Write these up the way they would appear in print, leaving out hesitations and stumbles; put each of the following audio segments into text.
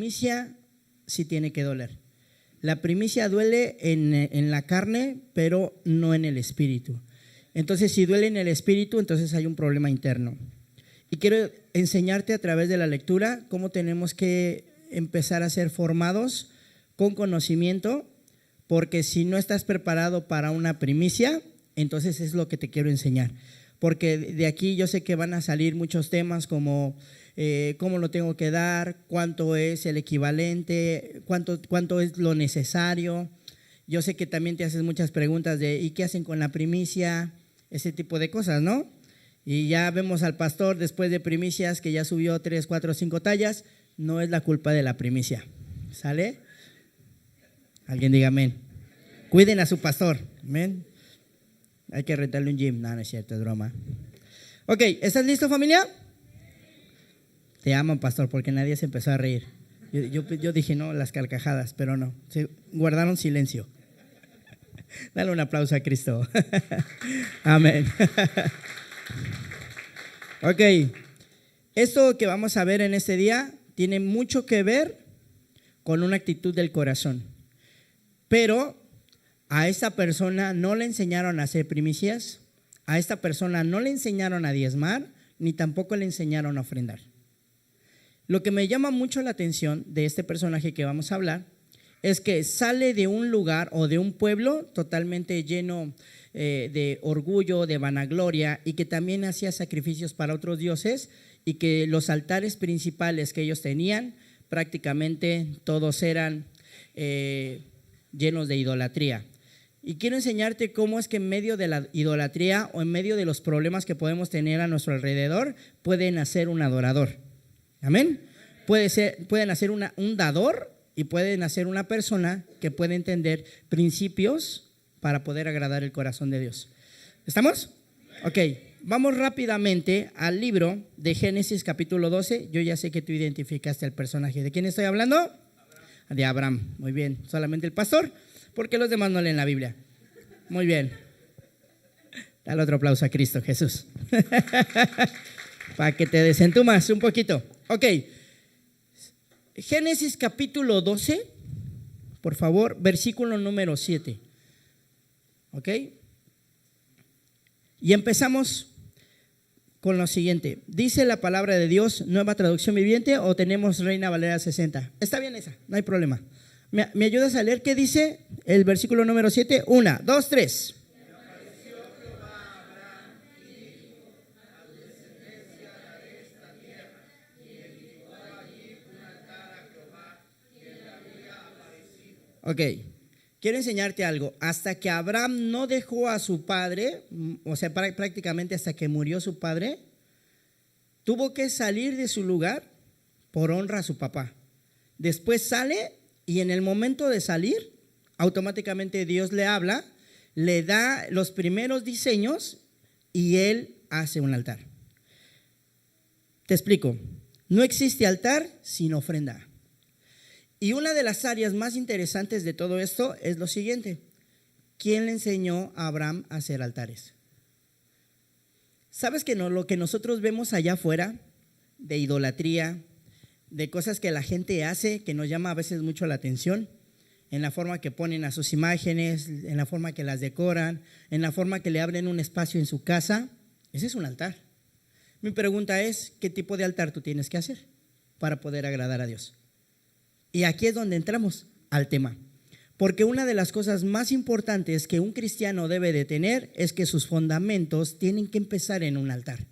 primicia sí tiene que doler. La primicia duele en la carne, pero no en el espíritu. Entonces, si duele en el espíritu, entonces hay un problema interno. Y quiero enseñarte a través de la lectura cómo tenemos que empezar a ser formados con conocimiento, porque si no estás preparado para una primicia, entonces es lo que te quiero enseñar. Porque de aquí yo sé que van a salir muchos temas como cómo lo tengo que dar, cuánto es el equivalente, cuánto es lo necesario. Yo sé que también te haces muchas preguntas de ¿y qué hacen con la primicia? Ese tipo de cosas, ¿no? Y ya vemos al pastor después de primicias que ya subió 3, 4, 5 tallas. No es la culpa de la primicia. ¿Sale? Alguien diga amén. Cuiden a su pastor. Amén. Hay que rentarle un gym. No, no es cierto, es broma. Ok, ¿estás listo, familia? Te amo, pastor, porque nadie se empezó a reír. Yo dije, no, las carcajadas, pero no. Se guardaron silencio. Dale un aplauso a Cristo. Amén. Ok, esto que vamos a ver en este día tiene mucho que ver con una actitud del corazón. Pero a esta persona no le enseñaron a hacer primicias, a esta persona no le enseñaron a diezmar, ni tampoco le enseñaron a ofrendar. Lo que me llama mucho la atención de este personaje que vamos a hablar es que sale de un lugar o de un pueblo totalmente lleno de orgullo, de vanagloria, y que también hacía sacrificios para otros dioses, y que los altares principales que ellos tenían prácticamente todos eran llenos de idolatría. Y quiero enseñarte cómo es que en medio de la idolatría o en medio de los problemas que podemos tener a nuestro alrededor puede nacer un adorador. Amén. Puede nacer un dador y puede nacer una persona que puede entender principios para poder agradar el corazón de Dios. ¿Estamos? Ok, vamos rápidamente al libro de Génesis capítulo 12. Yo ya sé que tú identificaste al personaje. ¿De quién estoy hablando? De Abraham. Muy bien, solamente el pastor, porque los demás no leen la Biblia. Muy bien. Dale otro aplauso a Cristo Jesús. Para que te desentumas un poquito. Ok, Génesis capítulo 12, por favor, versículo número 7. Ok, y empezamos con lo siguiente. Dice la palabra de Dios, Nueva Traducción Viviente, o tenemos Reina Valera 60. Está bien esa, no hay problema. ¿Me ayudas a leer qué dice el versículo número 7? 1, 2, 3. Ok, quiero enseñarte algo. Hasta que Abraham no dejó a su padre, o sea, prácticamente hasta que murió su padre, tuvo que salir de su lugar por honra a su papá. Después sale y en el momento de salir, automáticamente Dios le habla, le da los primeros diseños y él hace un altar. Te explico. No existe altar sin ofrenda. Y una de las áreas más interesantes de todo esto es lo siguiente. ¿Quién le enseñó a Abraham a hacer altares? ¿Sabes que lo que nosotros vemos allá afuera de idolatría, de cosas que la gente hace que nos llama a veces mucho la atención, en la forma que ponen a sus imágenes, en la forma que las decoran, en la forma que le abren un espacio en su casa? Ese es un altar. Mi pregunta es, ¿qué tipo de altar tú tienes que hacer para poder agradar a Dios? Y aquí es donde entramos al tema. Porque una de las cosas más importantes que un cristiano debe de tener es que sus fundamentos tienen que empezar en un altar.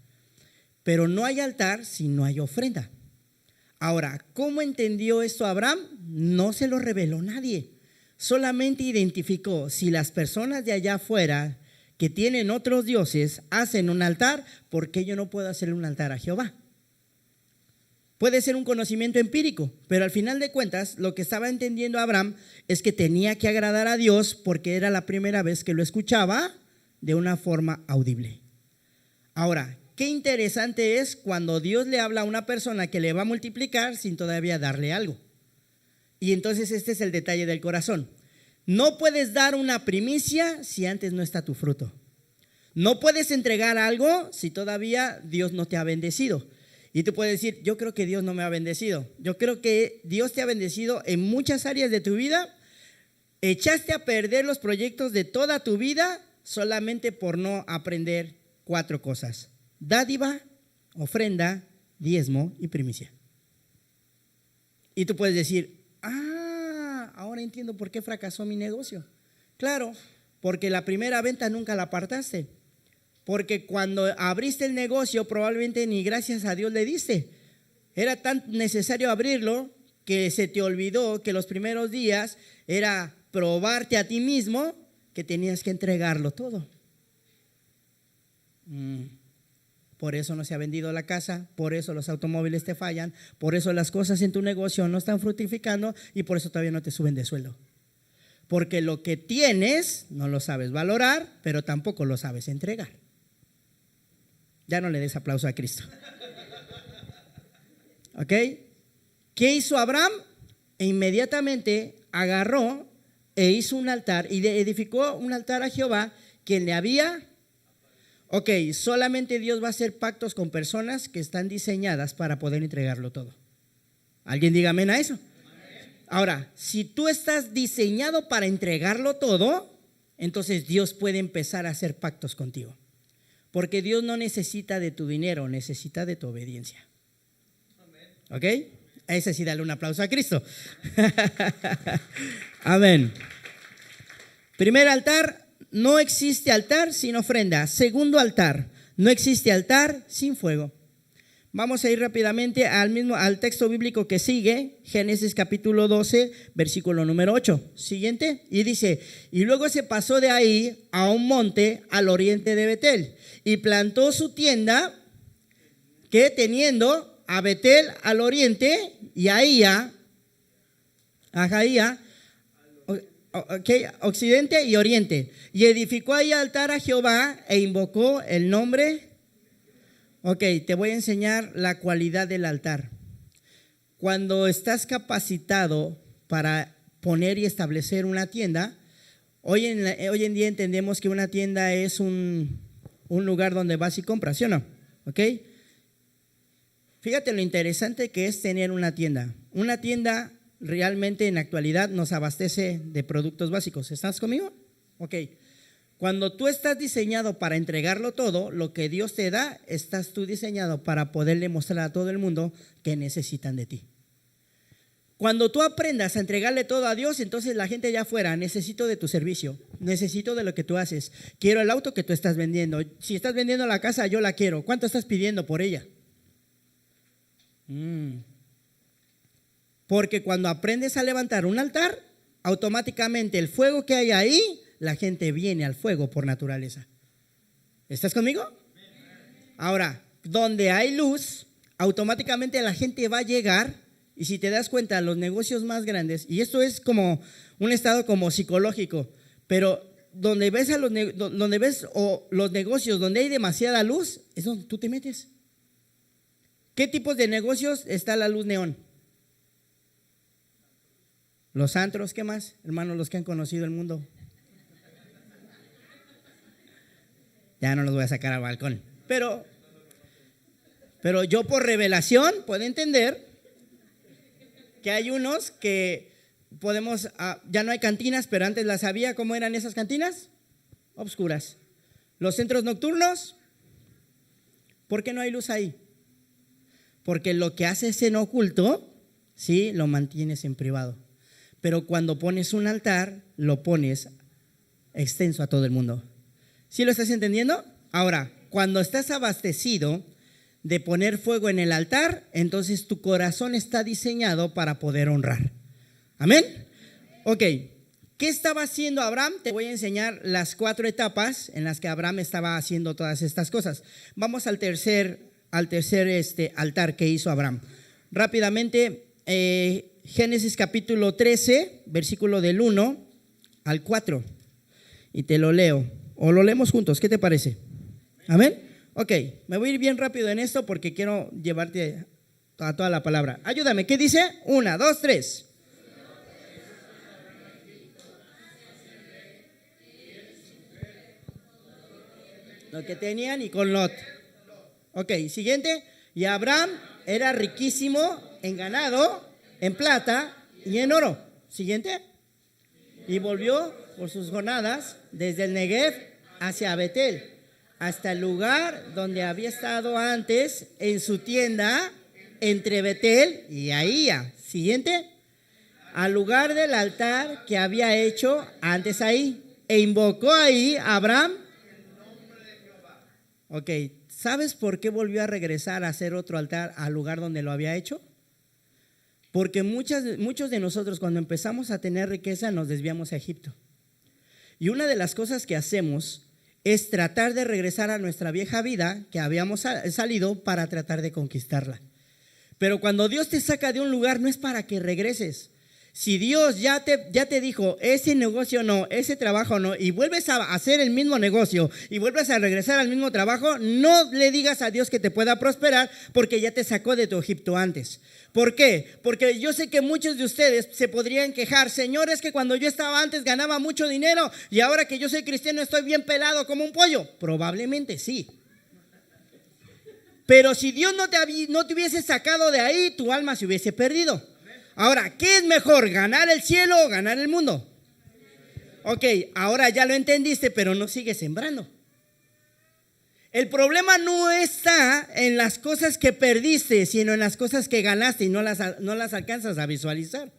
Pero no hay altar si no hay ofrenda. Ahora, ¿cómo entendió esto Abraham? No se lo reveló nadie. Solamente identificó si las personas de allá afuera que tienen otros dioses hacen un altar, ¿por qué yo no puedo hacerle un altar a Jehová? Puede ser un conocimiento empírico, pero al final de cuentas lo que estaba entendiendo Abraham es que tenía que agradar a Dios porque era la primera vez que lo escuchaba de una forma audible. Ahora, qué interesante es cuando Dios le habla a una persona que le va a multiplicar sin todavía darle algo. Y entonces este es el detalle del corazón. No puedes dar una primicia si antes no está tu fruto. No puedes entregar algo si todavía Dios no te ha bendecido. Y tú puedes decir, yo creo que Dios no me ha bendecido. Yo creo que Dios te ha bendecido en muchas áreas de tu vida. Echaste a perder los proyectos de toda tu vida solamente por no aprender 4 cosas: dádiva, ofrenda, diezmo y primicia. Y tú puedes decir, ahora entiendo por qué fracasó mi negocio. Claro, porque la primera venta nunca la apartaste. Porque cuando abriste el negocio probablemente ni gracias a Dios le diste. Era tan necesario abrirlo que se te olvidó que los primeros días era probarte a ti mismo que tenías que entregarlo todo. Por eso no se ha vendido la casa, por eso los automóviles te fallan, por eso las cosas en tu negocio no están fructificando y por eso todavía no te suben de sueldo. Porque lo que tienes no lo sabes valorar, pero tampoco lo sabes entregar. Ya no le des aplauso a Cristo. ¿Ok? ¿Qué hizo Abraham? E inmediatamente agarró e hizo un altar y edificó un altar a Jehová, quien le había. Ok, solamente Dios va a hacer pactos con personas que están diseñadas para poder entregarlo todo. ¿Alguien diga amén a eso? Ahora, si tú estás diseñado para entregarlo todo, entonces Dios puede empezar a hacer pactos contigo. Porque Dios no necesita de tu dinero, necesita de tu obediencia. ¿Ok? A ese sí, dale un aplauso a Cristo. Amén. Primer altar, no existe altar sin ofrenda. Segundo altar, no existe altar sin fuego. Vamos a ir rápidamente al texto bíblico que sigue, Génesis capítulo 12, versículo número 8. Siguiente, y dice: y luego se pasó de ahí a un monte al oriente de Betel y plantó su tienda, que teniendo a Betel al oriente y a Jaía, occidente y oriente, y edificó ahí altar a Jehová e invocó el nombre. Ok, te voy a enseñar la cualidad del altar. Cuando estás capacitado para poner y establecer una tienda, hoy en día entendemos que una tienda es un lugar donde vas y compras, ¿sí o no? Ok. Fíjate lo interesante que es tener una tienda. Una tienda realmente en la actualidad nos abastece de productos básicos. ¿Estás conmigo? Ok. Cuando tú estás diseñado para entregarlo todo, lo que Dios te da, estás tú diseñado para poderle mostrar a todo el mundo que necesitan de ti. Cuando tú aprendas a entregarle todo a Dios, entonces la gente allá afuera: necesito de tu servicio, necesito de lo que tú haces, quiero el auto que tú estás vendiendo. Si estás vendiendo la casa, yo la quiero. ¿Cuánto estás pidiendo por ella? Porque cuando aprendes a levantar un altar, automáticamente el fuego que hay ahí, la gente viene al fuego por naturaleza. ¿Estás conmigo? Ahora, donde hay luz, automáticamente la gente va a llegar. Y si te das cuenta, los negocios más grandes, y esto es como un estado como psicológico, pero donde ves los negocios donde hay demasiada luz, es donde tú te metes. ¿Qué tipos de negocios está la luz neón? Los antros, ¿qué más? Hermanos, los que han conocido el mundo. Ya no los voy a sacar al balcón. Pero yo por revelación puedo entender que hay unos que podemos, ya no hay cantinas, pero antes las había. ¿Cómo eran esas cantinas? Obscuras. Los centros nocturnos, ¿por qué no hay luz ahí? Porque lo que haces en oculto, sí, lo mantienes en privado. Pero cuando pones un altar, lo pones extenso a todo el mundo. ¿Sí lo estás entendiendo? Ahora, cuando estás abastecido de poner fuego en el altar, entonces tu corazón está diseñado para poder honrar. ¿Amén? Ok, ¿qué estaba haciendo Abraham? Te voy a enseñar las 4 etapas en las que Abraham estaba haciendo todas estas cosas. Vamos al tercer altar que hizo Abraham. Rápidamente, Génesis capítulo 13, versículo del 1 al 4. Y te lo leo, o lo leemos juntos, ¿qué te parece? ¿Amén? Ok, me voy a ir bien rápido en esto porque quiero llevarte a toda la palabra. Ayúdame, ¿qué dice? 1, 2, 3. Lo que tenían y con Lot. Ok, siguiente. Y Abraham era riquísimo en ganado, en plata y en oro. Siguiente. Y volvió por sus jornadas desde el Negev hacia Betel, hasta el lugar donde había estado antes en su tienda entre Betel y Ahía. Siguiente. Al lugar del altar que había hecho antes ahí. E invocó ahí a Abraham. Ok, ¿sabes por qué volvió a regresar a hacer otro altar al lugar donde lo había hecho? Porque muchos de nosotros cuando empezamos a tener riqueza nos desviamos a Egipto. Y una de las cosas que hacemos es tratar de regresar a nuestra vieja vida que habíamos salido para tratar de conquistarla. Pero cuando Dios te saca de un lugar no es para que regreses. Si Dios ya te dijo, ese negocio no, ese trabajo no, y vuelves a hacer el mismo negocio y vuelves a regresar al mismo trabajo, no le digas a Dios que te pueda prosperar porque ya te sacó de tu Egipto antes. ¿Por qué? Porque yo sé que muchos de ustedes se podrían quejar, Señor, es que cuando yo estaba antes ganaba mucho dinero y ahora que yo soy cristiano estoy bien pelado como un pollo. Probablemente sí. Pero si Dios no te hubiese sacado de ahí, tu alma se hubiese perdido. Ahora, ¿qué es mejor, ganar el cielo o ganar el mundo? Ok, ahora ya lo entendiste, pero no sigues sembrando. El problema no está en las cosas que perdiste, sino en las cosas que ganaste y no las alcanzas a visualizar.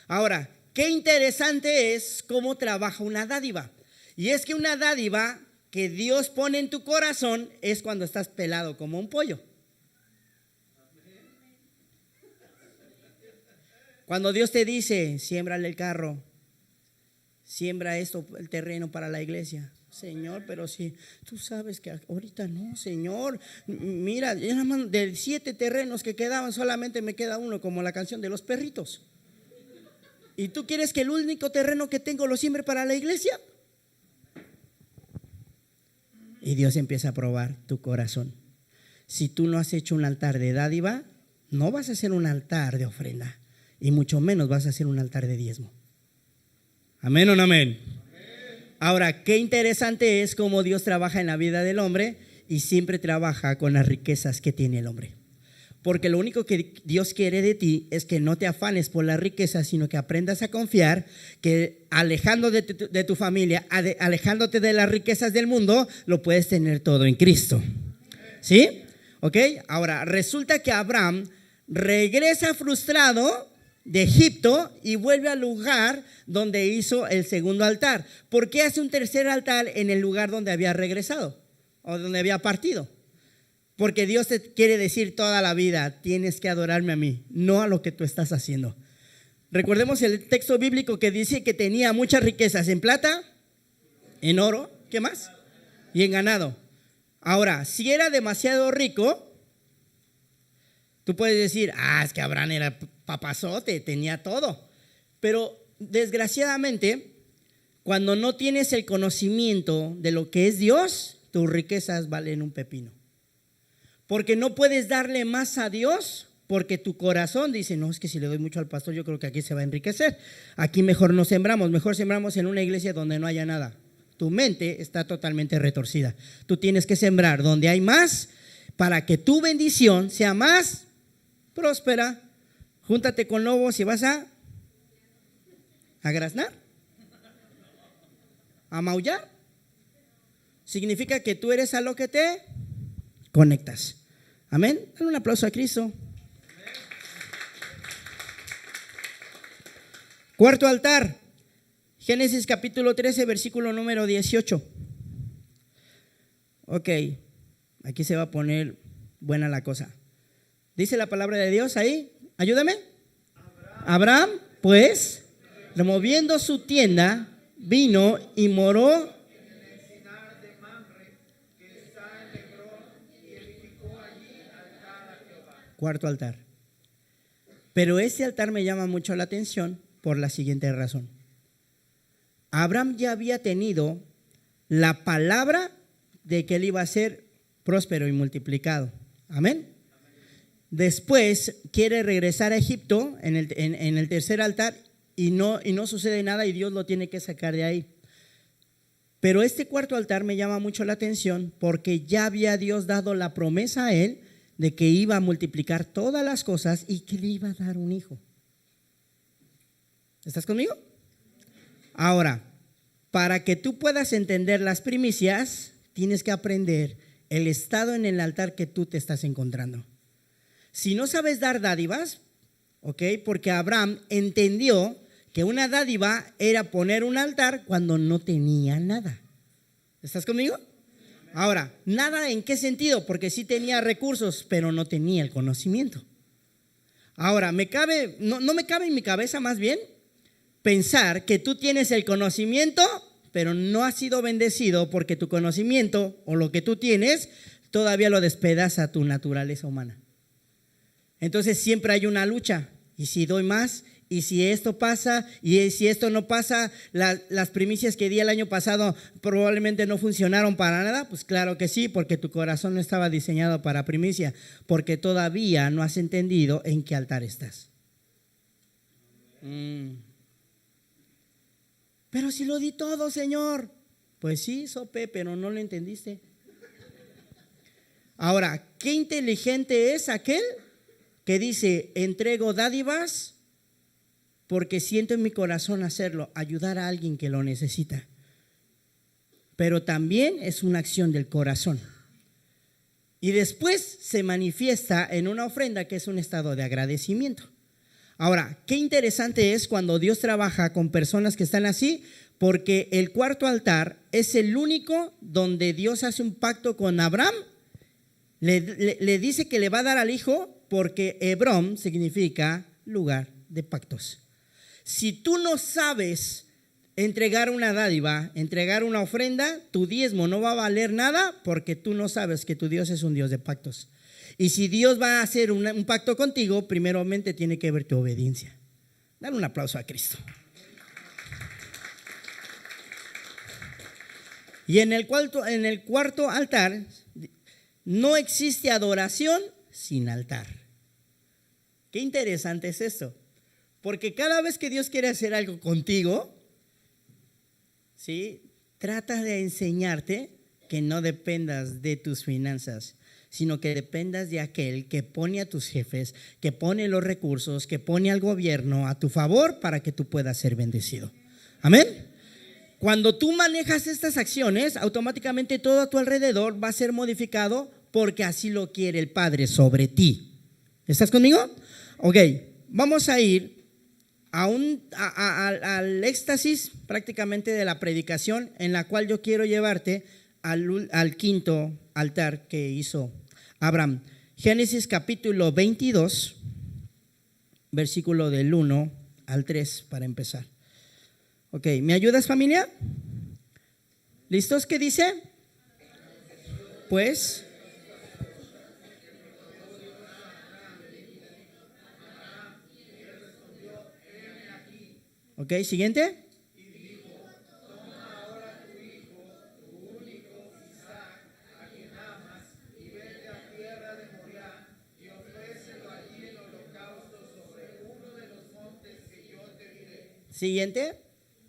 Ahora, qué interesante es cómo trabaja una dádiva. Y es que una dádiva que Dios pone en tu corazón es cuando estás pelado como un pollo. Cuando Dios te dice, siémbrale el carro, siembra esto, el terreno para la iglesia. Señor, pero si tú sabes que ahorita no, Señor, mira, de 7 terrenos que quedaban, solamente me queda uno, como la canción de los perritos. ¿Y tú quieres que el único terreno que tengo lo siembre para la iglesia? Y Dios empieza a probar tu corazón. Si tú no has hecho un altar de dádiva, no vas a hacer un altar de ofrenda. Y mucho menos vas a hacer un altar de diezmo. ¿Amén o no amén? Ahora, qué interesante es cómo Dios trabaja en la vida del hombre y siempre trabaja con las riquezas que tiene el hombre. Porque lo único que Dios quiere de ti es que no te afanes por las riquezas, sino que aprendas a confiar que alejándote de tu familia, alejándote de las riquezas del mundo, lo puedes tener todo en Cristo. ¿Sí? ¿Ok? Ahora, resulta que Abraham regresa frustrado de Egipto y vuelve al lugar donde hizo el segundo altar. ¿Por qué hace un tercer altar en el lugar donde había regresado o donde había partido? Porque Dios te quiere decir toda la vida, tienes que adorarme a mí, no a lo que tú estás haciendo. Recordemos el texto bíblico que dice que tenía muchas riquezas en plata, en oro, ¿qué más? Y en ganado. Ahora, si era demasiado rico, tú puedes decir, es que Abraham era papazote, tenía todo. Pero desgraciadamente, cuando no tienes el conocimiento de lo que es Dios, tus riquezas valen un pepino. Porque no puedes darle más a Dios, porque tu corazón dice, no, es que si le doy mucho al pastor, yo creo que aquí se va a enriquecer. Aquí mejor no sembramos, mejor sembramos en una iglesia donde no haya nada. Tu mente está totalmente retorcida. Tú tienes que sembrar donde hay más, para que tu bendición sea más próspera. Júntate con lobos y vas a graznar, a maullar. Significa que tú eres a lo que te conectas. Amén. Dale un aplauso a Cristo. Cuarto altar, Génesis capítulo 13, versículo número 18. Ok, aquí se va a poner buena la cosa. Dice la palabra de Dios ahí, ayúdame. Abraham, pues, removiendo su tienda, vino y moró cuarto altar. Pero este altar me llama mucho la atención por la siguiente razón. Abraham ya había tenido la palabra de que él iba a ser próspero y multiplicado. Amén. Después quiere regresar a Egipto en el tercer altar y no sucede nada y Dios lo tiene que sacar de ahí. Pero este cuarto altar me llama mucho la atención porque ya había Dios dado la promesa a él de que iba a multiplicar todas las cosas y que le iba a dar un hijo. ¿Estás conmigo? Ahora, para que tú puedas entender las primicias, tienes que aprender el estado en el altar que tú te estás encontrando. Si no sabes dar dádivas, ¿ok? Porque Abraham entendió que una dádiva era poner un altar cuando no tenía nada. ¿Estás conmigo? Ahora, ¿nada en qué sentido? Porque sí tenía recursos, pero no tenía el conocimiento. Ahora, no me cabe en mi cabeza más bien pensar que tú tienes el conocimiento, pero no has sido bendecido porque tu conocimiento o lo que tú tienes todavía lo despedaza tu naturaleza humana. Entonces siempre hay una lucha. ¿Y si doy más? ¿Y si esto pasa? ¿Y si esto no pasa? ¿Las primicias que di el año pasado probablemente no funcionaron para nada? Pues claro que sí, porque tu corazón no estaba diseñado para primicia, porque todavía no has entendido en qué altar estás. Pero si lo di todo, Señor. Pues sí, Sope, pero no lo entendiste. Ahora, qué inteligente es aquel que dice: entrego dádivas porque siento en mi corazón hacerlo, ayudar a alguien que lo necesita. Pero también es una acción del corazón. Y después se manifiesta en una ofrenda que es un estado de agradecimiento. Ahora, qué interesante es cuando Dios trabaja con personas que están así, porque el cuarto altar es el único donde Dios hace un pacto con Abraham. Le dice que le va a dar al hijo porque Hebrón significa lugar de pactos. Si tú no sabes entregar una dádiva, entregar una ofrenda, tu diezmo no va a valer nada porque tú no sabes que tu Dios es un Dios de pactos. Y si Dios va a hacer un pacto contigo, primeramente tiene que ver tu obediencia. Dale un aplauso a Cristo. Y en el cuarto altar no existe adoración sin altar. Qué interesante es esto. Porque cada vez que Dios quiere hacer algo contigo, ¿sí?, trata de enseñarte que no dependas de tus finanzas, sino que dependas de aquel que pone a tus jefes, que pone los recursos, que pone al gobierno a tu favor para que tú puedas ser bendecido. Amén. Cuando tú manejas estas acciones, automáticamente todo a tu alrededor va a ser modificado porque así lo quiere el Padre sobre ti. ¿Estás conmigo? Ok, vamos a ir al éxtasis prácticamente de la predicación, en la cual yo quiero llevarte al quinto altar que hizo Abraham. Génesis capítulo 22, versículo del 1 al 3 para empezar. Ok, ¿me ayudas, familia? ¿Listos? ¿Qué dice? Pues ok, siguiente. Y dijo: toma ahora tu hijo, tu único Isaac, a quien amas, y vete a tierra de Moriah, y ofrécelo allí en holocausto sobre uno de los montes que yo te diré. Siguiente.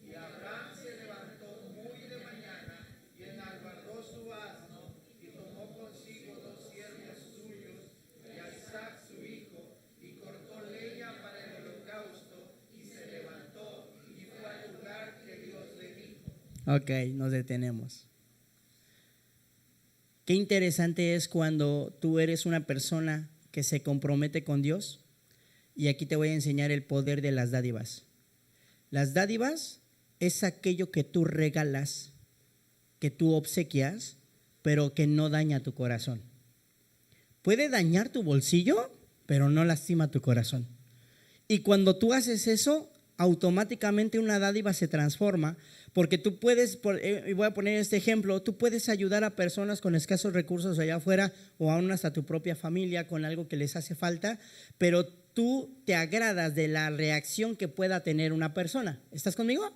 Y Abraham se levantó muy de mañana y enalbardó su asno y tomó consigo 2 siervos suyos y a Isaac su hijo y cortó leña para el holocausto y se levantó y fue al lugar que Dios le dijo. Ok, nos detenemos. Qué interesante es cuando tú eres una persona que se compromete con Dios. Y aquí te voy a enseñar el poder de las dádivas. Las dádivas es aquello que tú regalas, que tú obsequias, pero que no daña tu corazón. Puede dañar tu bolsillo, pero no lastima tu corazón. Y cuando tú haces eso, automáticamente una dádiva se transforma, porque tú puedes, y voy a poner este ejemplo, tú puedes ayudar a personas con escasos recursos allá afuera o aún hasta tu propia familia con algo que les hace falta, pero tú te agradas de la reacción que pueda tener una persona. ¿Estás conmigo?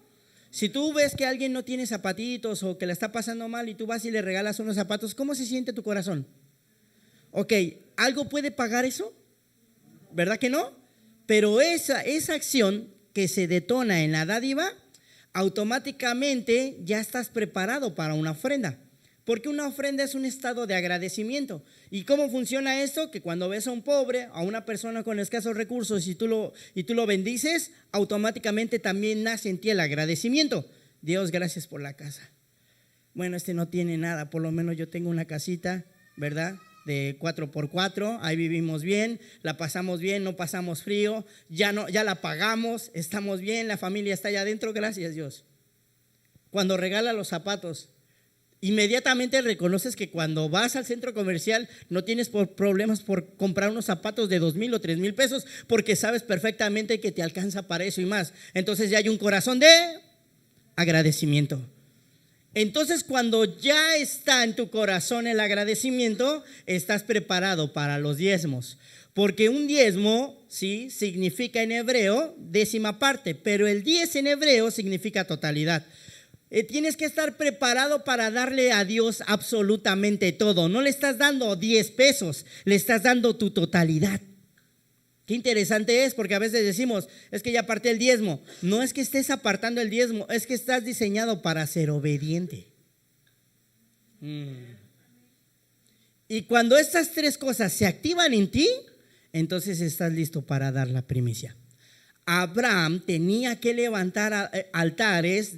Si tú ves que alguien no tiene zapatitos o que la está pasando mal y tú vas y le regalas unos zapatos, ¿cómo se siente tu corazón? Ok, ¿algo puede pagar eso? ¿Verdad que no? Pero esa acción que se detona en la dádiva, automáticamente ya estás preparado para una ofrenda. Porque una ofrenda es un estado de agradecimiento. ¿Y cómo funciona esto? Que cuando ves a un pobre, a una persona con escasos recursos y tú lo bendices, automáticamente también nace en ti el agradecimiento. Dios, gracias por la casa. Bueno, este no tiene nada, por lo menos yo tengo una casita, ¿verdad? De 4x4, ahí vivimos bien, la pasamos bien, no pasamos frío, ya la pagamos, estamos bien, la familia está allá adentro, gracias Dios. Cuando regala los zapatos, inmediatamente reconoces que cuando vas al centro comercial no tienes problemas por comprar unos zapatos de 2,000 o 3,000 pesos, porque sabes perfectamente que te alcanza para eso y más. Entonces ya hay un corazón de agradecimiento. Entonces cuando ya está en tu corazón el agradecimiento, estás preparado para los diezmos. Porque un diezmo, sí, significa en hebreo décima parte, pero el 10 en hebreo significa totalidad. Tienes que estar preparado para darle a Dios absolutamente todo. No le estás dando 10 pesos, le estás dando tu totalidad. Qué interesante es, porque a veces decimos, es que ya aparté el diezmo. No es que estés apartando el diezmo, es que estás diseñado para ser obediente. Y cuando estas tres cosas se activan en ti, entonces estás listo para dar la primicia. Abraham tenía que levantar altares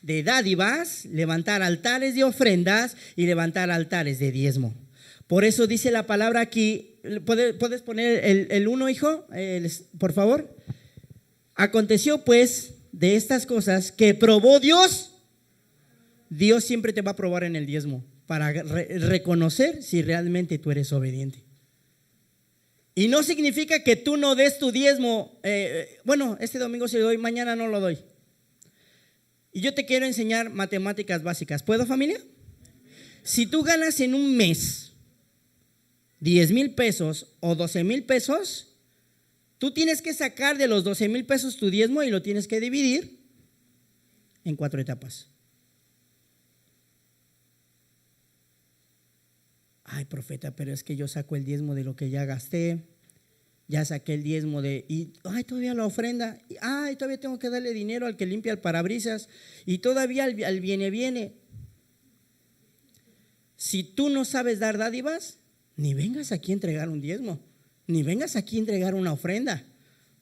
de dádivas, levantar altares de ofrendas y levantar altares de diezmo. Por eso dice la palabra aquí, ¿puedes poner el 1, hijo? Por favor. Aconteció pues de estas cosas que probó Dios. Dios siempre te va a probar en el diezmo para reconocer si realmente tú eres obediente. Y no significa que tú no des tu diezmo. Bueno, este domingo sí lo doy, mañana no lo doy. Y yo te quiero enseñar matemáticas básicas. ¿Puedo, familia? Si tú ganas en un mes 10,000 pesos o 12,000 pesos, tú tienes que sacar de los 12,000 pesos tu diezmo y lo tienes que dividir en 4 etapas. Ay, profeta, pero es que yo saco el diezmo de lo que ya gasté. Ya saqué el diezmo todavía la ofrenda, todavía tengo que darle dinero al que limpia el parabrisas y todavía al viene. Si tú no sabes dar dádivas, ni vengas aquí a entregar un diezmo, ni vengas aquí a entregar una ofrenda,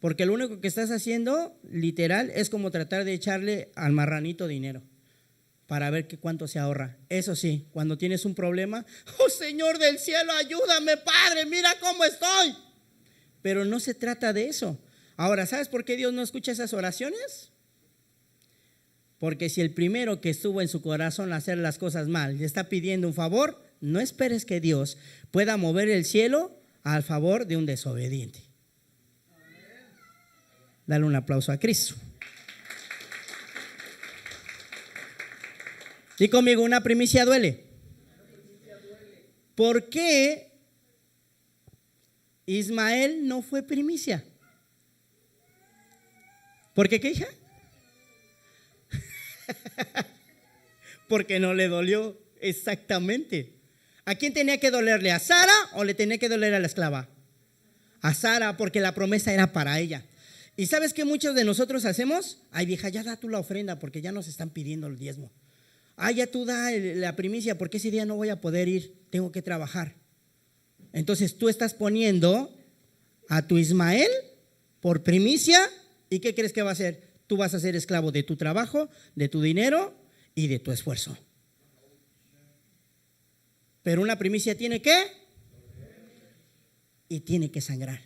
porque lo único que estás haciendo, literal, es como tratar de echarle al marranito dinero para ver cuánto se ahorra. Eso sí, cuando tienes un problema, oh Señor del cielo, ayúdame, Padre, mira cómo estoy. Pero no se trata de eso. Ahora, ¿sabes por qué Dios no escucha esas oraciones? Porque si el primero que estuvo en su corazón a hacer las cosas mal le está pidiendo un favor, no esperes que Dios pueda mover el cielo al favor de un desobediente. Dale un aplauso a Cristo. Y conmigo, una primicia duele. ¿Por qué Ismael no fue primicia? ¿Por qué, hija? Porque no le dolió. Exactamente. ¿A quién tenía que dolerle? ¿A Sara o le tenía que doler a la esclava? A Sara, porque la promesa era para ella. ¿Y sabes qué muchos de nosotros hacemos? Ay, vieja, ya da tú la ofrenda porque ya nos están pidiendo el diezmo. Ay, ya tú da la primicia porque ese día no voy a poder ir, tengo que trabajar. Entonces tú estás poniendo a tu Ismael por primicia. ¿Y qué crees que va a hacer? Tú vas a ser esclavo de tu trabajo, de tu dinero y de tu esfuerzo. Pero una primicia tiene que y tiene que sangrar.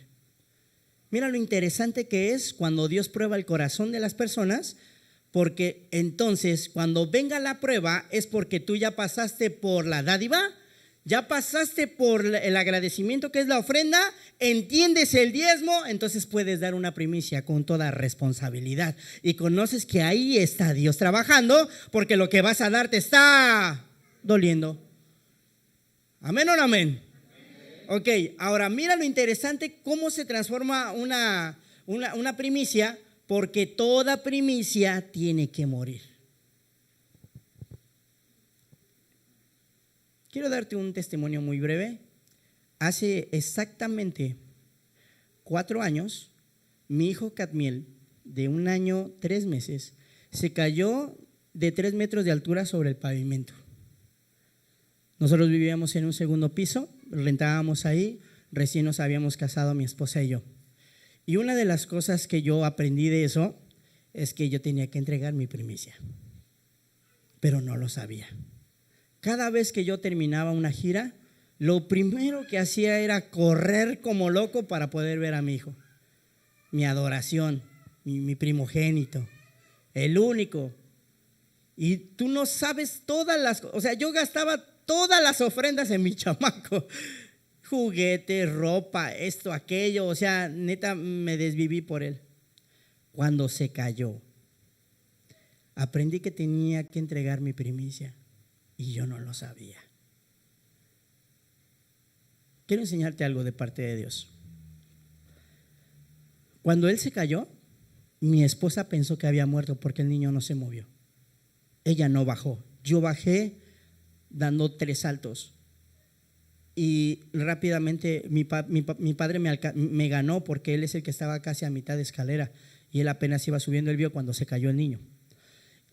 Mira lo interesante que es cuando Dios prueba el corazón de las personas, porque entonces cuando venga la prueba es porque tú ya pasaste por la dádiva, ya pasaste por el agradecimiento que es la ofrenda, entiendes el diezmo, entonces puedes dar una primicia con toda responsabilidad y conoces que ahí está Dios trabajando, porque lo que vas a dar te está doliendo. ¿Amén o no amén? Ok, ahora mira lo interesante cómo se transforma una primicia, porque toda primicia tiene que morir. Quiero darte un testimonio muy breve. Hace exactamente 4 años, mi hijo Cadmiel, de 1 año 3 meses, se cayó de 3 metros de altura sobre el pavimento. Nosotros vivíamos en un segundo piso, rentábamos ahí, recién nos habíamos casado mi esposa y yo. Y una de las cosas que yo aprendí de eso es que yo tenía que entregar mi primicia, pero no lo sabía. Cada vez que yo terminaba una gira, lo primero que hacía era correr como loco para poder ver a mi hijo, mi adoración, mi primogénito, el único. Y tú no sabes todas las cosas, o sea, yo gastaba todas las ofrendas en mi chamaco, juguetes, ropa, esto, aquello, o sea, neta me desviví por él. Cuando se cayó, aprendí que tenía que entregar mi primicia y yo no lo sabía. Quiero enseñarte algo de parte de Dios. Cuando él se cayó, mi esposa pensó que había muerto porque el niño no se movió. Ella no bajó. Yo bajé dando 3 saltos y rápidamente mi padre me ganó porque él es el que estaba casi a mitad de escalera y él apenas iba subiendo. Él vio cuando se cayó el niño.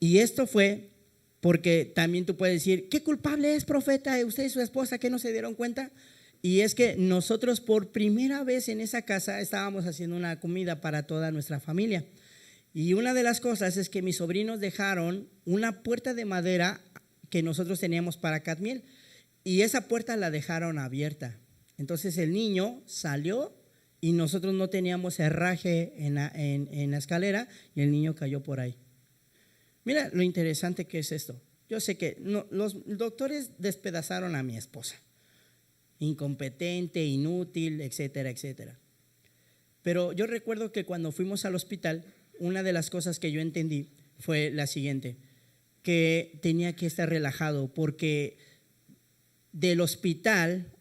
Y esto fue porque también tú puedes decir, ¿qué culpable es, profeta? ¿Usted y su esposa que no se dieron cuenta? Y es que nosotros por primera vez en esa casa estábamos haciendo una comida para toda nuestra familia. Y una de las cosas es que mis sobrinos dejaron una puerta de madera que nosotros teníamos para Cadmiel y esa puerta la dejaron abierta. Entonces el niño salió y nosotros no teníamos herraje en la escalera y el niño cayó por ahí. Mira lo interesante que es esto. Yo sé que los doctores despedazaron a mi esposa, incompetente, inútil, etcétera, etcétera. Pero yo recuerdo que cuando fuimos al hospital, una de las cosas que yo entendí fue la siguiente, que tenía que estar relajado porque del hospital,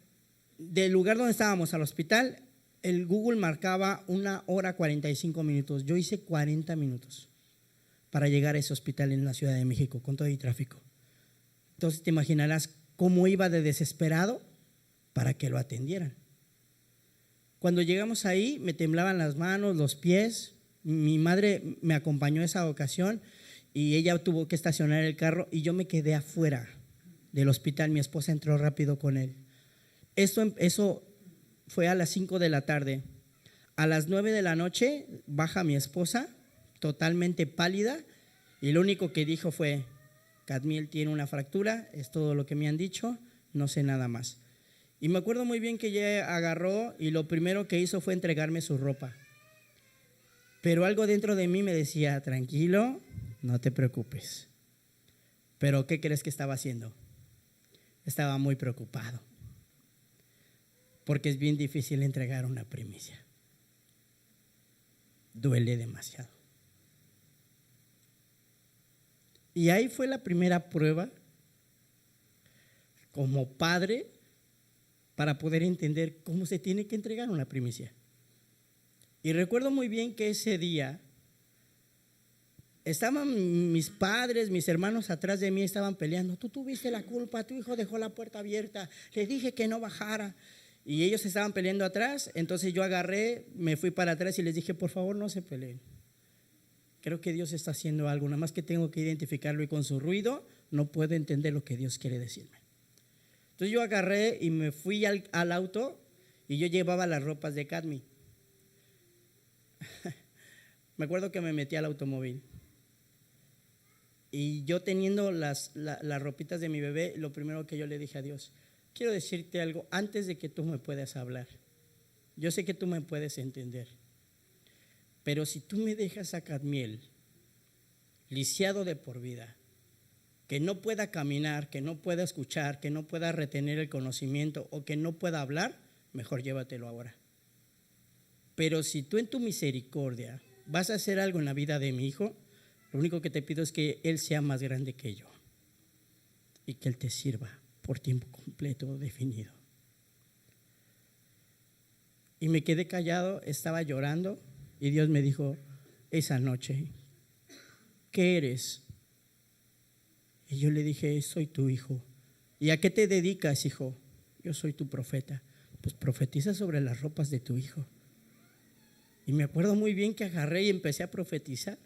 del lugar donde estábamos al hospital, el Google marcaba 1 hora 45 minutos. Yo hice 40 minutos para llegar a ese hospital en la Ciudad de México con todo el tráfico. Entonces te imaginarás cómo iba de desesperado para que lo atendieran. Cuando llegamos ahí me temblaban las manos, los pies. Mi madre me acompañó esa ocasión y ella tuvo que estacionar el carro y yo me quedé afuera del hospital. Mi esposa entró rápido con él. Eso fue a las 5 de la tarde. A las 9 de la noche baja mi esposa totalmente pálida y lo único que dijo fue: Cadmiel tiene una fractura, es todo lo que me han dicho, no sé nada más. Y me acuerdo muy bien que ella agarró y lo primero que hizo fue entregarme su ropa. Pero algo dentro de mí me decía: tranquilo, no te preocupes. Pero ¿qué crees que estaba haciendo? Estaba muy preocupado, porque es bien difícil entregar una primicia. Duele demasiado. Y ahí fue la primera prueba como padre para poder entender cómo se tiene que entregar una primicia. Y recuerdo muy bien que ese día estaban mis padres, mis hermanos atrás de mí, estaban peleando. Tú tuviste la culpa, tu hijo dejó la puerta abierta, le dije que no bajara. Y ellos estaban peleando atrás, entonces yo agarré, me fui para atrás y les dije: por favor, no se peleen. Creo que Dios está haciendo algo, nada más que tengo que identificarlo y con su ruido no puedo entender lo que Dios quiere decirme. Entonces yo agarré y me fui al auto y yo llevaba las ropas de Cadmi. Me acuerdo que me metí al automóvil y yo teniendo las ropitas de mi bebé, lo primero que yo le dije a Dios: quiero decirte algo antes de que tú me puedas hablar. Yo sé que tú me puedes entender, pero si tú me dejas a Cadmiel lisiado de por vida, que no pueda caminar, que no pueda escuchar, que no pueda retener el conocimiento o que no pueda hablar, mejor llévatelo ahora. Pero si tú en tu misericordia vas a hacer algo en la vida de mi hijo, lo único que te pido es que él sea más grande que yo y que él te sirva por tiempo completo definido. Y me quedé callado, estaba llorando y Dios me dijo esa noche: ¿qué eres? Y yo le dije: soy tu hijo. ¿Y a qué te dedicas, hijo? Yo soy tu profeta. Pues profetiza sobre las ropas de tu hijo. Y me acuerdo muy bien que agarré y empecé a profetizar.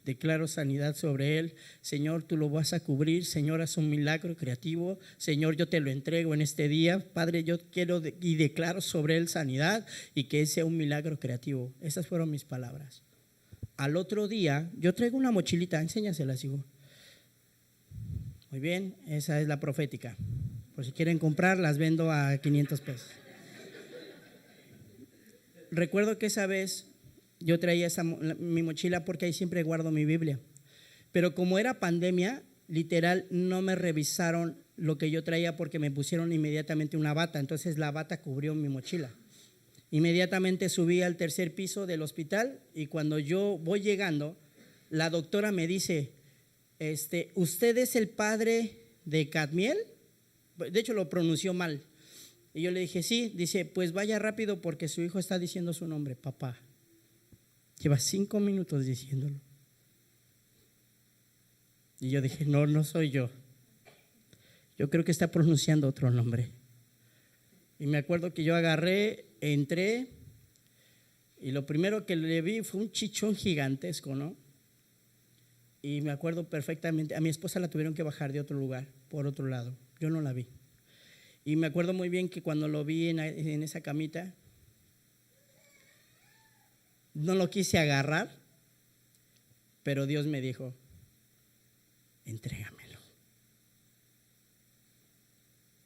Declaro sanidad sobre él. Señor, tú lo vas a cubrir. Señor, haz un milagro creativo. Señor, yo te lo entrego en este día. Padre, yo quiero y declaro sobre él sanidad y que sea un milagro creativo. Esas fueron mis palabras. Al otro día, yo traigo una mochilita, enséñaselas, hijo. Muy bien, esa es la profética. Por si quieren comprar, las vendo a 500 pesos. Recuerdo que esa vez yo traía mi mochila porque ahí siempre guardo mi Biblia. Pero como era pandemia, literal, no me revisaron lo que yo traía porque me pusieron inmediatamente una bata. Entonces la bata cubrió mi mochila. Inmediatamente subí al tercer piso del hospital y cuando yo voy llegando, la doctora me dice, ¿usted es el padre de Cadmiel? De hecho lo pronunció mal. Y yo le dije, sí. Dice, pues vaya rápido porque su hijo está diciendo su nombre, papá. Lleva 5 minutos diciéndolo. Y yo dije, no soy yo. Yo creo que está pronunciando otro nombre. Y me acuerdo que yo agarré, entré y lo primero que le vi fue un chichón gigantesco, ¿no? Y me acuerdo perfectamente, a mi esposa la tuvieron que bajar de otro lugar, por otro lado. Yo no la vi. Y me acuerdo muy bien que cuando lo vi en esa camita, no lo quise agarrar, pero Dios me dijo, entrégamelo.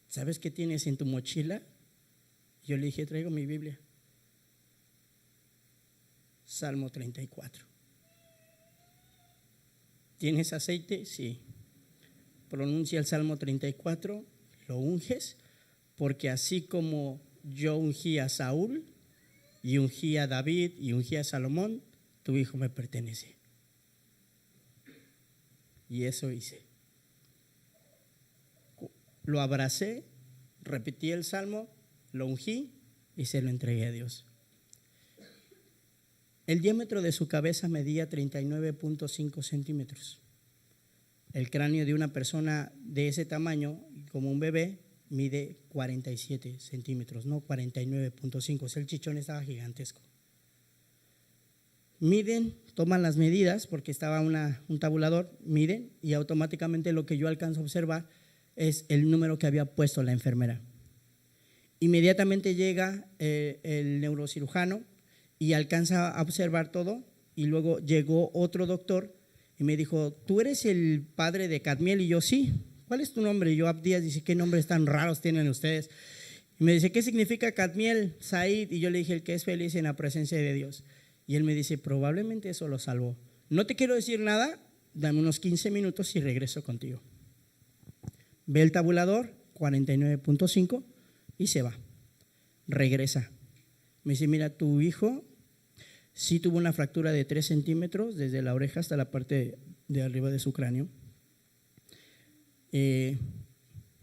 ¿Sabes qué tienes en tu mochila? Yo le dije, traigo mi Biblia. Salmo 34. ¿Tienes aceite? Sí. Pronuncia el Salmo 34, lo unges, porque así como yo ungí a Saúl, y ungí a David, y ungí a Salomón, tu hijo me pertenece. Y eso hice. Lo abracé, repetí el Salmo, lo ungí y se lo entregué a Dios. El diámetro de su cabeza medía 39.5 centímetros. El cráneo de una persona de ese tamaño, como un bebé, mide 47 centímetros, no 49.5. O sea, el chichón estaba gigantesco. Miden, toman las medidas, porque estaba un tabulador, miden y automáticamente lo que yo alcanzo a observar es el número que había puesto la enfermera. Inmediatamente llega el neurocirujano y alcanza a observar todo, y luego llegó otro doctor y me dijo, ¿tú eres el padre de Cadmiel? Y yo, sí. ¿Cuál es tu nombre? Y yo, Abdías. Dice, ¿qué nombres tan raros tienen ustedes? Y me dice, ¿qué significa Cadmiel, Said? Y yo le dije, el que es feliz en la presencia de Dios. Y él me dice, probablemente eso lo salvó. No te quiero decir nada, dame unos 15 minutos y regreso contigo. Ve el tabulador, 49.5, y se va. Regresa. Me dice, mira, tu hijo sí tuvo una fractura de 3 centímetros desde la oreja hasta la parte de arriba de su cráneo.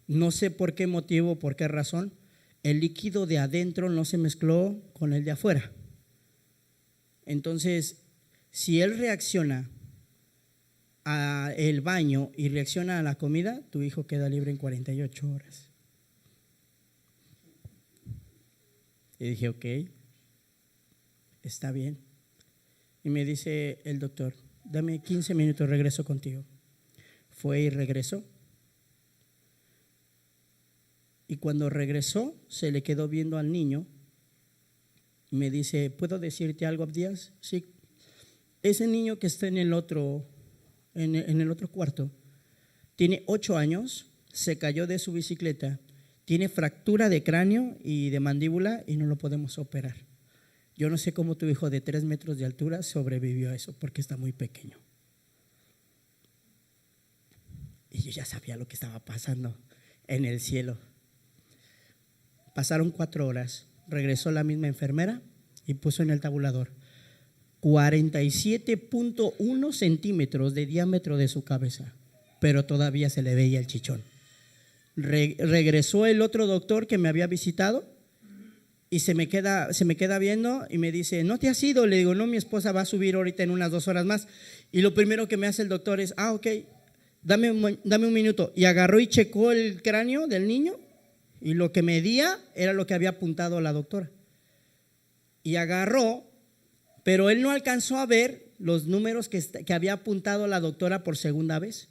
No sé por qué motivo, por qué razón, el líquido de adentro no se mezcló con el de afuera. Entonces, si él reacciona al baño y reacciona a la comida, tu hijo queda libre en 48 horas. Y dije, ok, está bien. Y me dice el doctor, dame 15 minutos, regreso contigo. Fue y regresó. Y cuando regresó, se le quedó viendo al niño y me dice, ¿puedo decirte algo, Abdías? Sí. Ese niño que está en el otro cuarto tiene 8 años, se cayó de su bicicleta, tiene fractura de cráneo y de mandíbula y no lo podemos operar. Yo no sé cómo tu hijo de 3 metros de altura sobrevivió a eso, porque está muy pequeño. Y yo ya sabía lo que estaba pasando en el cielo. Pasaron 4 horas, regresó la misma enfermera y puso en el tabulador 47.1 centímetros de diámetro de su cabeza, pero todavía se le veía el chichón. Regresó el otro doctor que me había visitado y se me queda viendo y me dice, ¿no te has ido? Le digo, no, mi esposa va a subir ahorita en unas 2 horas más. Y lo primero que me hace el doctor es, ok, dame un minuto. Y agarró y checó el cráneo del niño y lo que medía era lo que había apuntado la doctora. Y agarró, pero él no alcanzó a ver los números que había apuntado la doctora por segunda vez.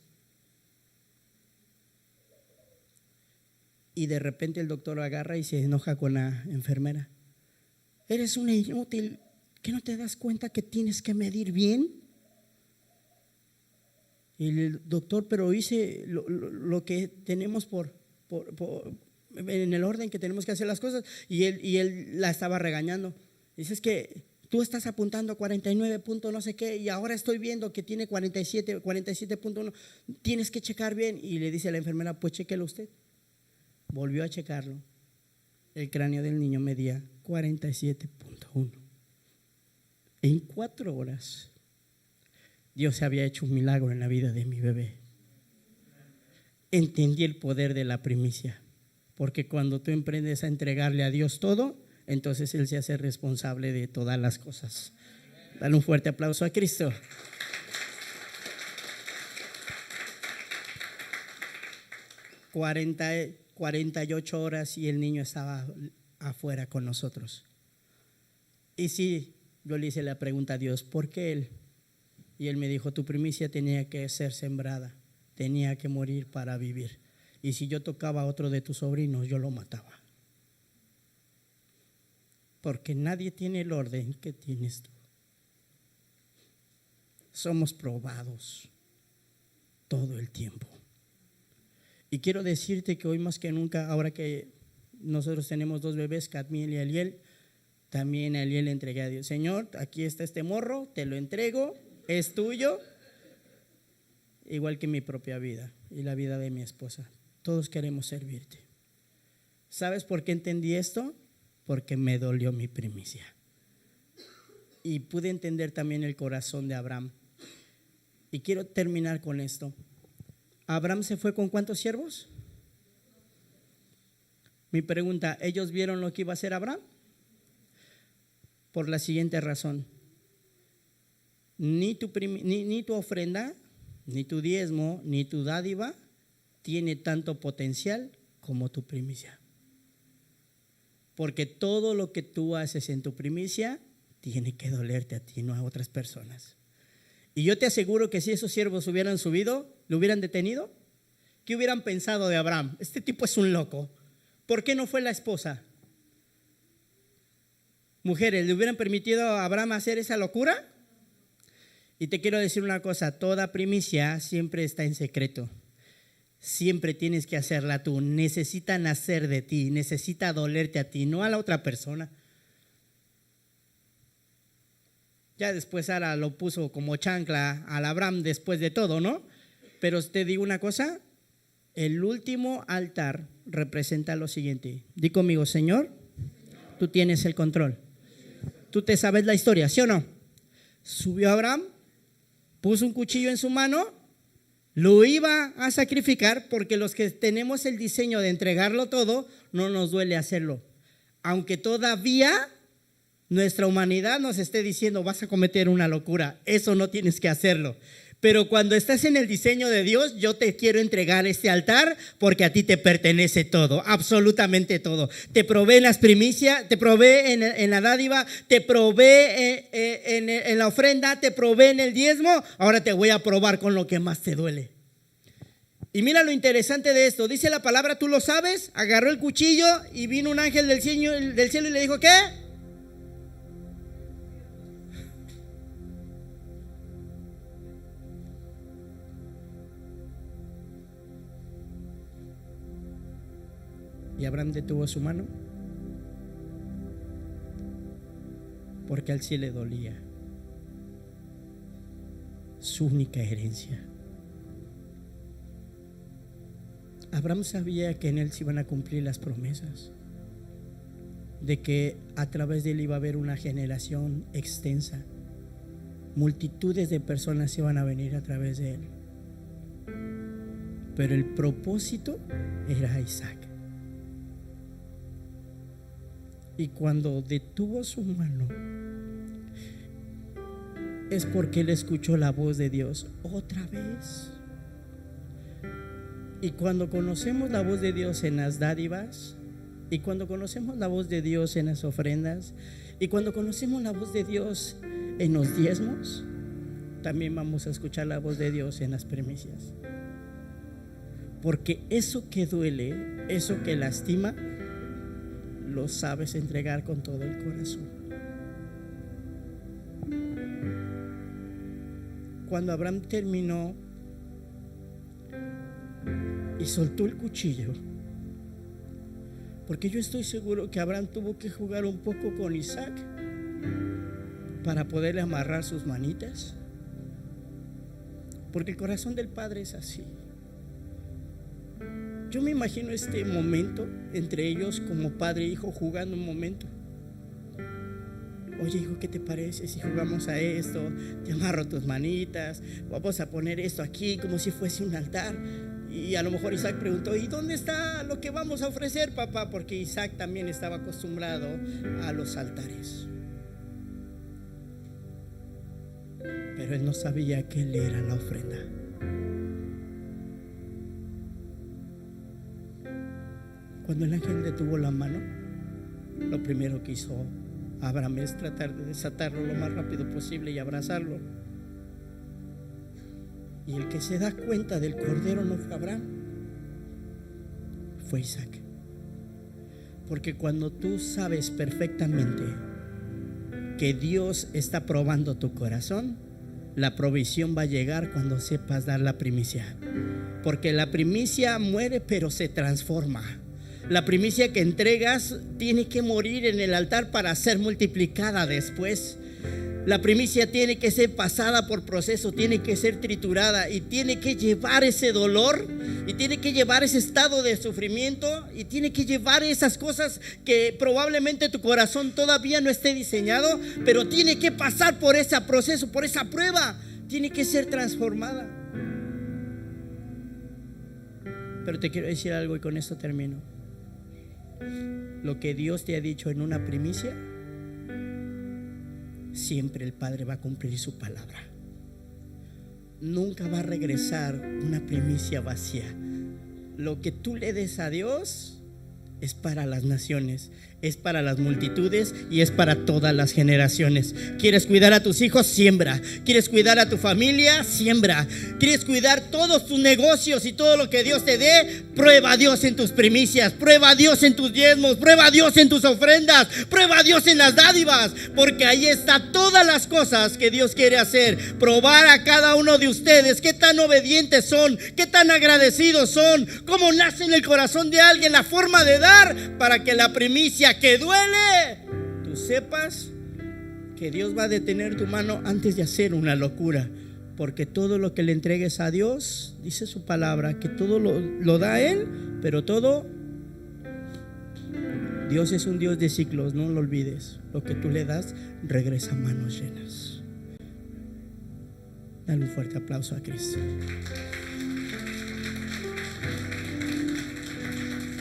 Y de repente el doctor agarra y se enoja con la enfermera. Eres una inútil, ¿que no te das cuenta que tienes que medir bien? Y el doctor, pero hice lo que tenemos en el orden que tenemos que hacer las cosas. Y él la estaba regañando. Dice, es que tú estás apuntando 49 puntos no sé qué, y ahora estoy viendo que tiene 47.1. Tienes que checar bien. Y le dice a la enfermera, pues chéquelo usted. Volvió a checarlo. El cráneo del niño medía 47.1. En 4 horas Dios había hecho un milagro en la vida de mi bebé. Entendí el poder de la primicia, porque cuando tú emprendes a entregarle a Dios todo, entonces Él se hace responsable de todas las cosas. Dale un fuerte aplauso a Cristo. Cuarenta 48 horas y el niño estaba afuera con nosotros. Y sí, yo le hice la pregunta a Dios, ¿por qué él? Y él me dijo, tu primicia tenía que ser sembrada, tenía que morir para vivir. Y si yo tocaba a otro de tus sobrinos, yo lo mataba. Porque nadie tiene el orden que tienes tú. Somos probados todo el tiempo. Y quiero decirte que hoy más que nunca, ahora que nosotros tenemos 2 bebés, Cadmiel y Eliel, también a Eliel le entregué a Dios. Señor, aquí está este morro, te lo entrego, es tuyo, igual que mi propia vida y la vida de mi esposa. Todos queremos servirte. ¿Sabes por qué entendí esto? Porque me dolió mi primicia. Y pude entender también el corazón de Abraham. Y quiero terminar con esto. ¿Abraham se fue con cuántos siervos? Mi pregunta, ¿ellos vieron lo que iba a hacer Abraham? Por la siguiente razón. Ni tu ofrenda, ni tu diezmo, ni tu dádiva tiene tanto potencial como tu primicia. Porque todo lo que tú haces en tu primicia tiene que dolerte a ti, no a otras personas. Y yo te aseguro que si esos siervos hubieran subido, ¿lo hubieran detenido? ¿Qué hubieran pensado de Abraham? Este tipo es un loco. ¿Por qué no fue la esposa? Mujeres, ¿le hubieran permitido a Abraham hacer esa locura? Y te quiero decir una cosa, toda primicia siempre está en secreto. Siempre tienes que hacerla tú. Necesita nacer de ti, necesita dolerte a ti, no a la otra persona. Ya después Sara lo puso como chancla al Abraham después de todo, ¿no? Pero te digo una cosa, el último altar representa lo siguiente. Di conmigo, Señor, tú tienes el control. Tú te sabes la historia, ¿sí o no? Subió Abraham, puso un cuchillo en su mano, lo iba a sacrificar, porque los que tenemos el diseño de entregarlo todo, no nos duele hacerlo. Aunque todavía nuestra humanidad nos esté diciendo, vas a cometer una locura, eso no tienes que hacerlo. Pero cuando estás en el diseño de Dios, yo te quiero entregar este altar porque a ti te pertenece todo, absolutamente todo. Te provee en las primicias, te provee en la dádiva, te provee en la ofrenda, te provee en el diezmo. Ahora te voy a probar con lo que más te duele. Y mira lo interesante de esto, dice la palabra, tú lo sabes, agarró el cuchillo y vino un ángel del cielo y le dijo, ¿qué? Y Abraham detuvo su mano porque a él sí le dolía su única herencia. Abraham sabía que en él se iban a cumplir las promesas de que a través de él iba a haber una generación extensa, multitudes de personas iban a venir a través de él, pero el propósito era Isaac. Y cuando detuvo su mano, es porque él escuchó la voz de Dios otra vez. Y cuando conocemos la voz de Dios en las dádivas, y cuando conocemos la voz de Dios en las ofrendas, y cuando conocemos la voz de Dios en los diezmos, también vamos a escuchar la voz de Dios en las primicias. Porque eso que duele, eso que lastima, lo sabes entregar con todo el corazón. Cuando Abraham terminó y soltó el cuchillo, porque yo estoy seguro que Abraham tuvo que jugar un poco con Isaac para poderle amarrar sus manitas, porque el corazón del padre es así. Yo me imagino este momento entre ellos como padre e hijo jugando un momento. Oye, hijo, ¿qué te parece si jugamos a esto? Te amarro tus manitas, vamos a poner esto aquí como si fuese un altar. Y a lo mejor Isaac preguntó: ¿y dónde está lo que vamos a ofrecer, papá? Porque Isaac también estaba acostumbrado a los altares. Pero él no sabía que él era la ofrenda. Cuando el ángel detuvo la mano, lo primero que hizo Abraham es tratar de desatarlo lo más rápido posible y abrazarlo. Y el que se da cuenta del cordero no fue Abraham, fue Isaac. Porque cuando tú sabes perfectamente que Dios está probando tu corazón, la provisión va a llegar cuando sepas dar la primicia. Porque la primicia muere pero se transforma. La primicia que entregas tiene que morir en el altar para ser multiplicada después. La primicia tiene que ser pasada por proceso, tiene que ser triturada y tiene que llevar ese dolor y tiene que llevar ese estado de sufrimiento y tiene que llevar esas cosas que probablemente tu corazón todavía no esté diseñado, pero tiene que pasar por ese proceso, por esa prueba, tiene que ser transformada. Pero te quiero decir algo y con esto termino. Lo que Dios te ha dicho en una primicia, siempre el Padre va a cumplir su palabra. Nunca va a regresar una primicia vacía. Lo que tú le des a Dios es para las naciones, es para las multitudes y es para todas las generaciones. ¿Quieres cuidar a tus hijos? Siembra. ¿Quieres cuidar a tu familia? Siembra. ¿Quieres cuidar todos tus negocios y todo lo que Dios te dé? Prueba a Dios en tus primicias, prueba a Dios en tus diezmos, prueba a Dios en tus ofrendas, prueba a Dios en las dádivas, porque ahí está todas las cosas que Dios quiere hacer. Probar a cada uno de ustedes qué tan obedientes son, qué tan agradecidos son, cómo nace en el corazón de alguien la forma de dar, para que la primicia que duele, tú sepas que Dios va a detener tu mano antes de hacer una locura. Porque todo lo que le entregues a Dios, dice su palabra, que todo lo da Él, pero todo, Dios es un Dios de ciclos, no lo olvides. Lo que tú le das regresa a manos llenas. Dale un fuerte aplauso a Cristo.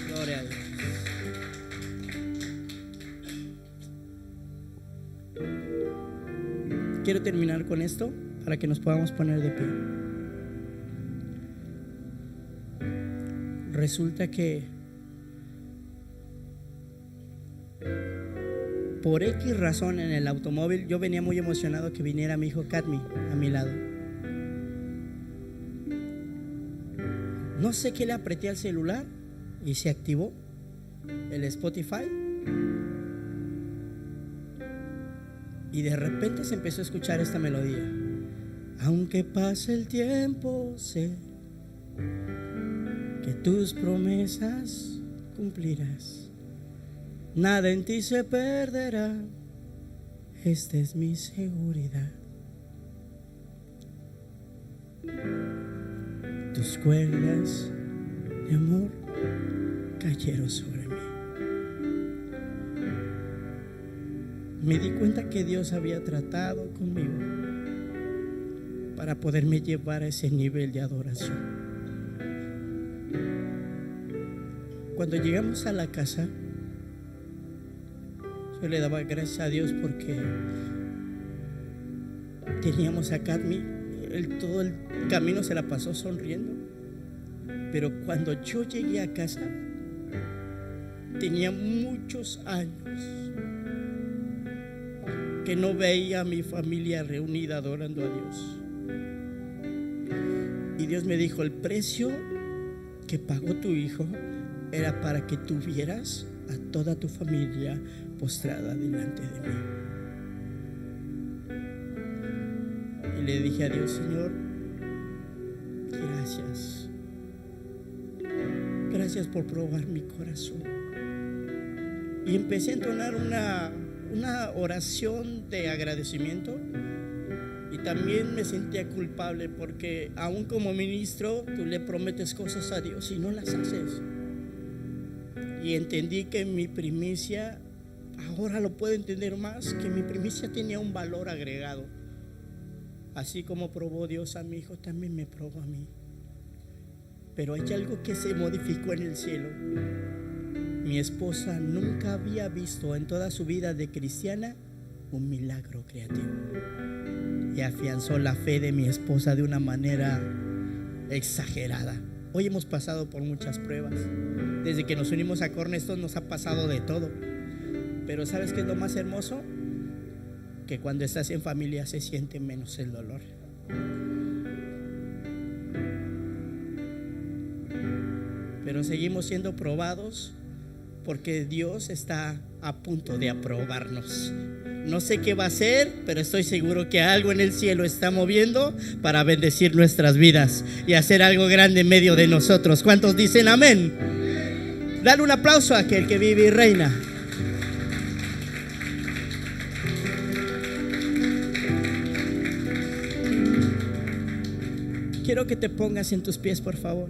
Gloria a Dios. Quiero terminar con esto para que nos podamos poner de pie. Resulta que por X razón en el automóvil yo venía muy emocionado que viniera mi hijo Cadmi a mi lado. No sé qué le apreté al celular y se activó el Spotify. Y de repente se empezó a escuchar esta melodía. Aunque pase el tiempo, sé que tus promesas cumplirás. Nada en ti se perderá. Esta es mi seguridad. Tus cuerdas de amor cayeron sobre mí. Me di cuenta que Dios había tratado conmigo para poderme llevar a ese nivel de adoración. Cuando llegamos a la casa, yo le daba gracias a Dios porque teníamos a Cadmi. Él todo el camino se la pasó sonriendo. Pero cuando yo llegué a casa, tenía muchos años que no veía a mi familia reunida adorando a Dios. Y Dios me dijo: el precio que pagó tu hijo era para que tuvieras a toda tu familia postrada delante de mí. Y le dije a Dios: Señor, gracias. Gracias por probar mi corazón. Y empecé a entonar una oración de agradecimiento. Y también me sentía culpable porque aún como ministro tú le prometes cosas a Dios y no las haces. Y entendí que mi primicia, ahora lo puedo entender más, que mi primicia tenía un valor agregado. Así como probó Dios a mi hijo, también me probó a mí. Pero hay algo que se modificó en el cielo. Mi esposa nunca había visto en toda su vida de cristiana un milagro creativo. Y afianzó la fe de mi esposa de una manera exagerada. Hoy hemos pasado por muchas pruebas. Desde que nos unimos a Cornerstone nos ha pasado de todo. Pero ¿sabes qué es lo más hermoso? Que cuando estás en familia se siente menos el dolor. Pero seguimos siendo probados porque Dios está a punto de aprobarnos. No sé qué va a hacer, pero estoy seguro que algo en el cielo está moviendo para bendecir nuestras vidas y hacer algo grande en medio de nosotros. ¿Cuántos dicen amén? Dale un aplauso a aquel que vive y reina. Quiero que te pongas en tus pies, por favor.